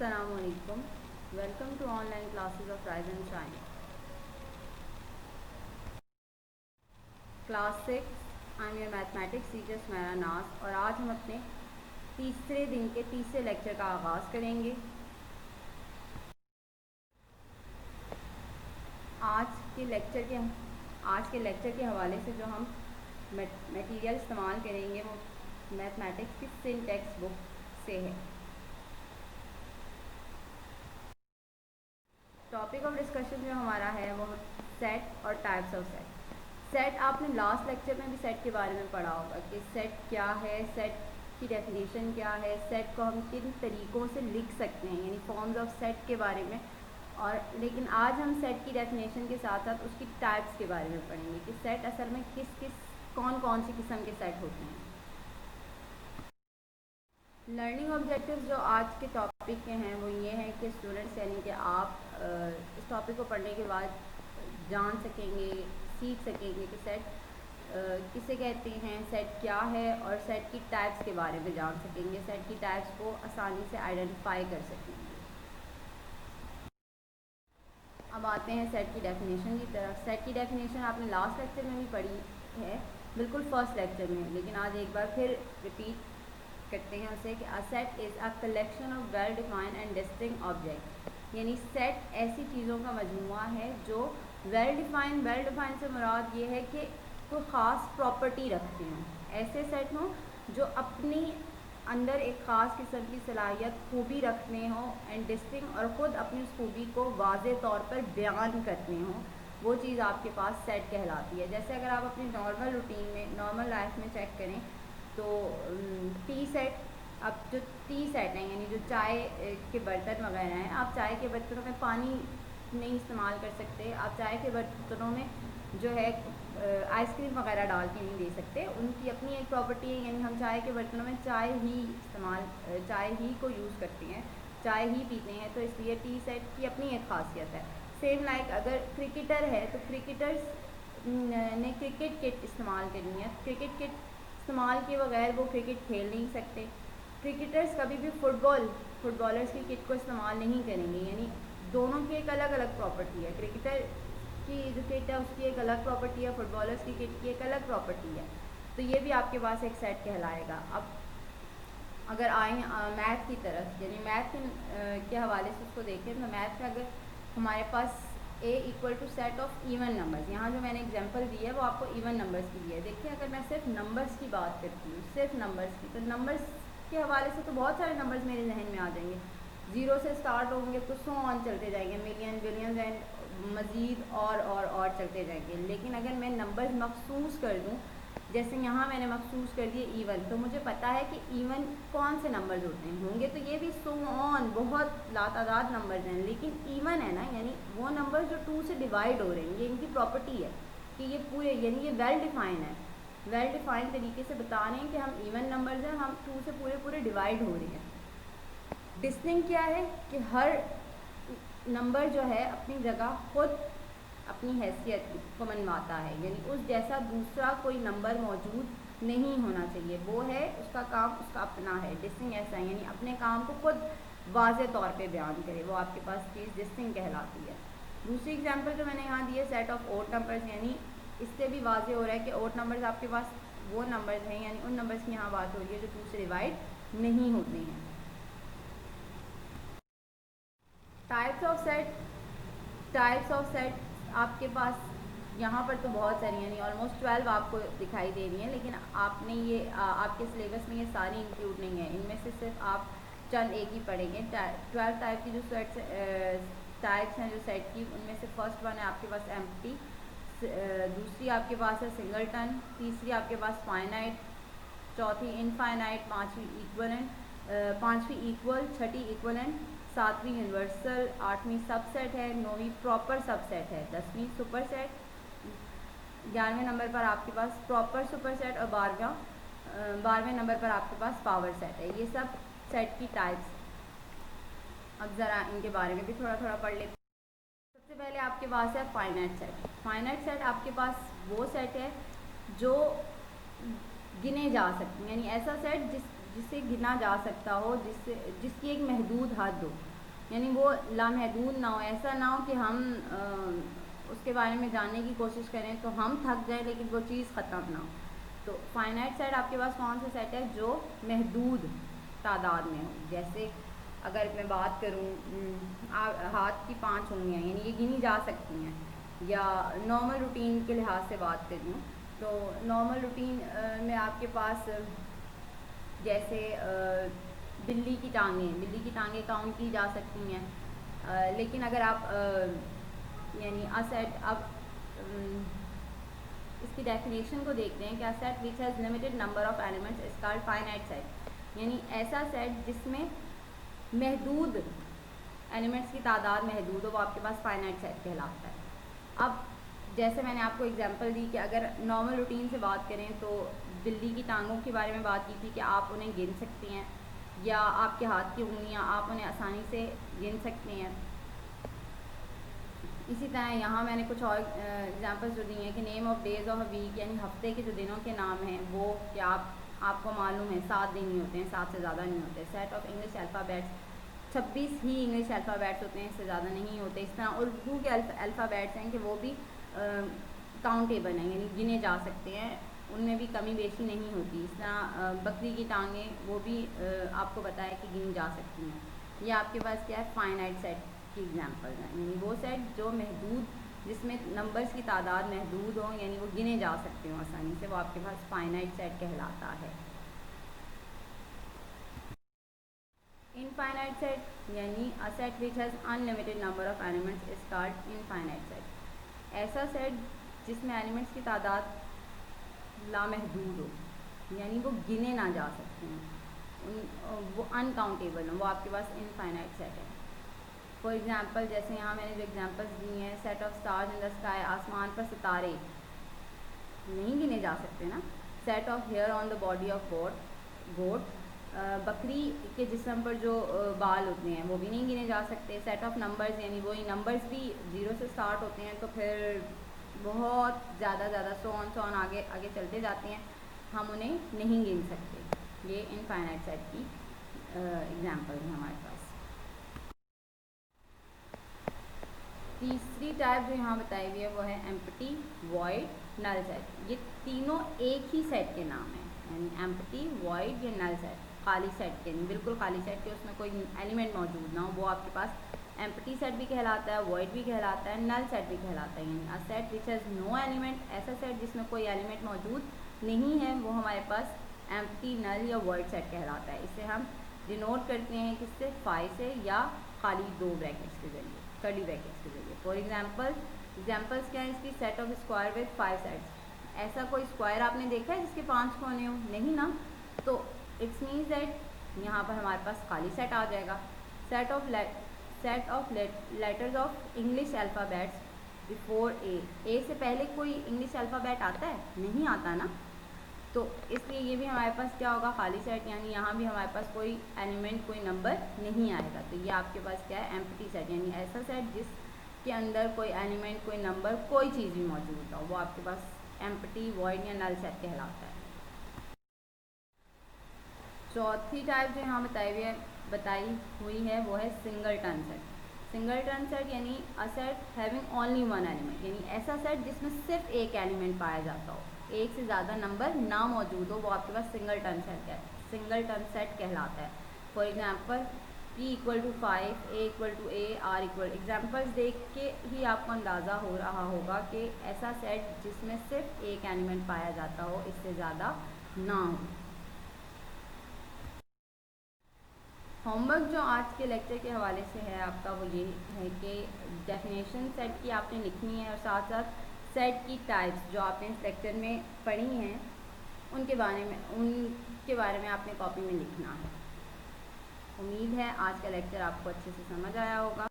Assalamualaikum. Welcome to online classes of Rise and Shine. Class 6. I am your mathematics teacher Smaira Nas और आज हम अपने तीसरे दिन के तीसरे लेक्चर का आगाज़ करेंगे। आज के लेक्चर के हवाले से जो हम मटेरियल इस्तेमाल करेंगे वो मैथमेटिक्स की सिन टेक्स्ट बुक से है। टॉपिक ऑफ डिस्कशन जो हमारा है वो सेट और टाइप्स ऑफ सेट। सेट आपने लास्ट लेक्चर में भी सेट के बारे में पढ़ा होगा कि सेट क्या है, सेट की डेफिनेशन क्या है, सेट को हम किन तरीक़ों से लिख सकते हैं, यानी फॉर्म्स ऑफ सेट के बारे में। और लेकिन आज हम सेट की डेफिनेशन के साथ साथ उसकी टाइप्स के बारे में पढ़ेंगे कि सेट असल में कौन कौन सी किस्म के सेट होते हैं। लर्निंग ऑब्जेक्टिव्स जो आज के टॉपिक के हैं वो ये हैं कि स्टूडेंट्स यानी कि आप इस टॉपिक को पढ़ने के बाद जान सकेंगे, सीख सकेंगे कि सेट किसे कहते हैं, सेट क्या है, और सेट की टाइप्स के बारे में जान सकेंगे, सेट की टाइप्स को आसानी से आइडेंटिफाई कर सकेंगे। अब आते हैं सेट की डेफिनेशन की तरफ। सेट की डेफिनेशन आपने लास्ट लेक्चर में भी पढ़ी है, बिल्कुल फर्स्ट लेक्चर में, लेकिन आज एक बार फिर रिपीट करते हैं उसे कि a set is a collection of well defined and distinct object. यानी सेट ऐसी चीज़ों का मजमूआ है जो वेल डिफाइंड से मुराद ये है कि कोई ख़ास प्रॉपर्टी रखते हों, ऐसे सेट हों जो अपनी अंदर एक ख़ास किस्म की सलाहियत खूबी रखते हों एंड डिस्टिंक्ट, और ख़ुद अपनी उस खूबी को वाज़े तौर पर बयान करते हों, वो चीज़ आपके पास सेट कहलाती है। जैसे अगर आप अपनी नॉर्मल रूटीन में, नॉर्मल लाइफ में चेक करें तो टी सेट, अब जो टी सेट हैं यानी जो चाय के बर्तन वगैरह हैं, आप चाय के बर्तनों में पानी नहीं इस्तेमाल कर सकते, आप चाय के बर्तनों में जो है आइसक्रीम वगैरह डाल के नहीं दे सकते, उनकी अपनी एक प्रॉपर्टी है। यानी हम चाय के बर्तनों में चाय ही को यूज़ करते हैं, चाय ही पीते हैं, तो इसलिए टी सेट की अपनी एक ख़ासियत है। सेम लाइक अगर क्रिकेटर है तो क्रिकेटर्स ने क्रिकेट किट इस्तेमाल करनी है, क्रिकेट किट इस्तेमाल के बगैर वो क्रिकेट खेल नहीं सकते। क्रिकेटर्स कभी भी फुटबॉलर्स की किट को इस्तेमाल नहीं करेंगे, यानी दोनों की एक अलग अलग प्रॉपर्टी है। क्रिकेटर की जो किट है उसकी एक अलग प्रॉपर्टी है, फुटबॉलर्स की किट की एक अलग प्रॉपर्टी है, तो ये भी आपके पास एक सेट कहलाएगा। अब अगर आए मैथ की तरफ, यानी मैथ के हवाले से उसको देखें तो मैथ में अगर हमारे पास A equal to set of even numbers, यहाँ जो मैंने एग्जांपल दी है वो आपको इवन नंबर्स की दी है। देखिए अगर मैं सिर्फ नंबर्स की बात करती हूँ, सिर्फ नंबर्स की, तो नंबर्स के हवाले से तो बहुत सारे नंबर्स मेरे जहन में आ जाएंगे, 0 से स्टार्ट होंगे तो सो ऑन चलते जाएंगे, मिलियन, बिलियन एंड मज़ीद और चलते जाएंगे। लेकिन अगर मैं नंबर्स मखसूस कर दूँ, जैसे यहाँ मैंने मखसूस कर दिए ईवन, तो मुझे पता है कि ईवन कौन से नंबर्स होंगे तो ये भी सो ऑन बहुत लातादाद नंबर्स हैं, लेकिन ईवन है ना, यानी वो नंबर्स जो 2 से डिवाइड हो रहे हैं, ये इनकी प्रॉपर्टी है कि ये पूरे, यानी ये वेल डिफाइन है, वेल डिफाइन तरीके से बता रहे हैं कि हम इवन नंबर्स हैं, हम 2 से पूरे डिवाइड हो रहे हैं। डिस्टिंक्ट क्या है कि हर नंबर जो है अपनी जगह खुद अपनी हैसियत को मनवाता है, यानी उस जैसा दूसरा कोई नंबर मौजूद नहीं होना चाहिए, वो है उसका काम, उसका अपना है। डिस्टिंक्ट ऐसा है यानी अपने काम को खुद वाज़े तौर पे बयान करे, वो आपके पास चीज़ डिस्टिंक्ट कहलाती है। दूसरी एग्जांपल जो मैंने यहाँ दी है सेट ऑफ ओड नंबर्स, यानी इससे भी वाज़े हो रहा है कि ओड नंबर्स आपके पास वो नंबर्स हैं, यानी उन नंबर्स की यहाँ बात हो रही है जो 2 से डिवाइड नहीं होते हैं। टाइप्स ऑफ सेट आपके पास यहाँ पर तो बहुत सारी, यानी ऑलमोस्ट 12 आपको दिखाई दे रही हैं, लेकिन आपने ये आपके सिलेबस में ये सारी इंक्लूड नहीं है, इनमें से सिर्फ आप चंद एक ही पढ़ेंगे। 12 टाइप की जो टाइप्स हैं जो सेट की, उनमें से फर्स्ट वन है आपके पास एम्प्टी, दूसरी आपके पास है सिंगलटन, तीसरी आपके पास फाइनाइट, चौथी इनफाइनाइट, पाँचवीं इक्वल, छठी इक्वलेंट, सातवीं यूनिवर्सल, आठवीं सबसेट है, नौवीं प्रॉपर सबसेट है, 10वीं सुपरसेट, 11वें नंबर पर आपके पास प्रॉपर सुपरसेट, और 12वें नंबर पर आपके पास पावर सेट है। ये सब सेट की टाइप्स। अब ज़रा इनके बारे में भी थोड़ा पढ़ लेते हैं। सबसे पहले आपके पास है फाइनाइट सेट। फाइनाइट सेट आपके पास वो सेट है जो गिने जा सकते हैं, यानी ऐसा सेट जिसे गिना जा सकता हो, जिसकी एक महदूद हद हो। यानी वो लामहदूद ना हो, ऐसा ना हो कि हम उसके बारे में जानने की कोशिश करें तो हम थक जाएं लेकिन वो चीज़ ख़त्म ना हो। तो फाइनाइट सेट आपके पास कौन सा सेट है जो महदूद तादाद में हो। जैसे अगर मैं बात करूँ हाथ की 5 उंगलियाँ यानी ये गिनी जा सकती हैं, या नॉर्मल रूटीन के लिहाज से बात करूँ तो नॉर्मल रूटीन में आपके पास जैसे बिल्ली की टांगें काउंट की जा सकती हैं। लेकिन अगर आप यानी असेट अब इसकी डेफिनेशन को देखते हैं कि अ set which has limited number of elements is called finite set. यानी ऐसा सेट जिसमें महदूद एलिमेंट्स की तादाद महदूद हो वो आपके पास फाइनाइट सेट कहलाता है। अब जैसे मैंने आपको एग्जांपल दी कि अगर नॉर्मल रूटीन से बात करें तो बिल्ली की टांगों के बारे में बात की थी कि आप उन्हें गिन सकती हैं, या आपके हाथ की उंगलियां आप उन्हें आसानी से गिन सकती हैं। इसी तरह यहाँ मैंने कुछ और एग्जांपल्स जो दी हैं कि name of days of a week यानी हफ्ते के जो दिनों के नाम हैं वो क्या आपको मालूम है 7 दिन ही होते हैं, 7 से ज़्यादा नहीं होते। Set of English alphabets 26 he English alphabets होते हैं, इससे ज़्यादा नहीं होते। इस तरह उर्दू के अल्फ़ाबेट्स हैं कि वो भी काउंटेबल हैं यानी गिने जा सकते हैं, उनमें भी कमी बेशी नहीं होती। इस तरह बकरी की टांगें वो भी आपको बताया कि गिनी जा सकती हैं। ये आपके पास क्या है फाइनाइट सेट की एग्जांपल हैं, यानी वो सेट जो महदूद जिसमें नंबर्स की तादाद महदूद हो यानी वो गिने जा सकते हो आसानी से, वो आपके पास फाइनाइट सेट कहलाता है। इनफाइनाइट सेट यानी a set which has unlimited number of elements is called infinite set. ऐसा सेट जिसमें एलिमेंट्स की तादाद लामहदूद हो यानी वो गिने ना जा सकते हैं, वो अनकाउंटेबल हो, वो आपके पास इनफाइनाइट सेट है। फॉर एग्जांपल जैसे यहाँ मैंने जो एग्जांपल्स दी हैं, set of stars in the sky आसमान पर सितारे नहीं गिने जा सकते ना। Set of hair on the body of goat बकरी के जिस्म पर जो बाल होते हैं वो भी नहीं गिने जा सकते। सेट ऑफ नंबर्स यानी वही नंबर्स भी 0 से स्टार्ट होते हैं तो फिर बहुत ज़्यादा सॉन आगे आगे चलते जाते हैं, हम उन्हें नहीं गिन सकते। ये इनफाइनाइट सेट की एग्जांपल है हमारे पास। तीसरी टाइप जो यहाँ बताई हुई है वो है एम्प्टी, वॉइड, नल सेट। ये तीनों एक ही सेट के नाम हैं, यानी एम्प्टी, वॉइड या नल सेट। खाली सेट के नहीं, बिल्कुल खाली सेट के उसमें कोई एलिमेंट मौजूद ना हो, वो आपके पास एम्प्टी सेट भी कहलाता है, वॉइड भी कहलाता है, नल सेट भी कहलाता है। यानी a set which has no element, ऐसा सेट जिसमें कोई एलिमेंट मौजूद नहीं है वो हमारे पास एम्प्टी, नल या वॉइड सेट कहलाता है। इसे हम डिनोट करते हैं किससे, फाई से या खाली 2 ब्रैकेट्स के जरिए, कर्ली ब्रैकेट्स के जरिए। फॉर एग्जाम्पल्स क्या है इसकी, set of square with 5 sides. ऐसा कोई स्क्वायर आपने देखा है जिसके 5 कोने हो, नहीं ना, तो इट्स मीन्स दैट यहाँ पर हमारे पास खाली सेट आ जाएगा। Set of letters of English alphabets before A से पहले कोई इंग्लिश अल्फ़ाबेट आता है, नहीं आता ना, तो इसलिए ये भी हमारे पास क्या होगा, खाली सेट। यानी यहाँ भी हमारे पास कोई एलिमेंट, कोई नंबर नहीं आएगा, तो ये आपके पास क्या है, एम्प्टी सेट। यानी ऐसा सेट जिसके अंदर कोई एलिमेंट, कोई नंबर, कोई चीज़ भी मौजूद ना हो, वो आपके पास एम्प्टी, वॉइड या नल सेट कहलाता है। चौथी टाइप जो यहाँ बताई हुई है वो है सिंगलटन सेट। सिंगलटन सेट यानी a set having only one element, यानी ऐसा सेट जिसमें सिर्फ एक एलिमेंट पाया जाता हो, एक से ज़्यादा नंबर ना मौजूद हो, वो आपके पास सिंगलटन सेट कहलाता है। For example p = 5, a = a, r = examples देख के ही आपको अंदाज़ा हो रहा होगा कि ऐसा सेट जिसमें सिर्फ एक एलिमेंट पाया जाता हो, इससे ज़्यादा ना हो। होमवर्क जो आज के लेक्चर के हवाले से है आपका वो ये है कि डेफिनेशन सेट की आपने लिखनी है और साथ साथ सेट की टाइप्स जो आपने इस लेक्चर में पढ़ी हैं उनके बारे में आपने कॉपी में लिखना है। उम्मीद है आज का लेक्चर आपको अच्छे से समझ आया होगा।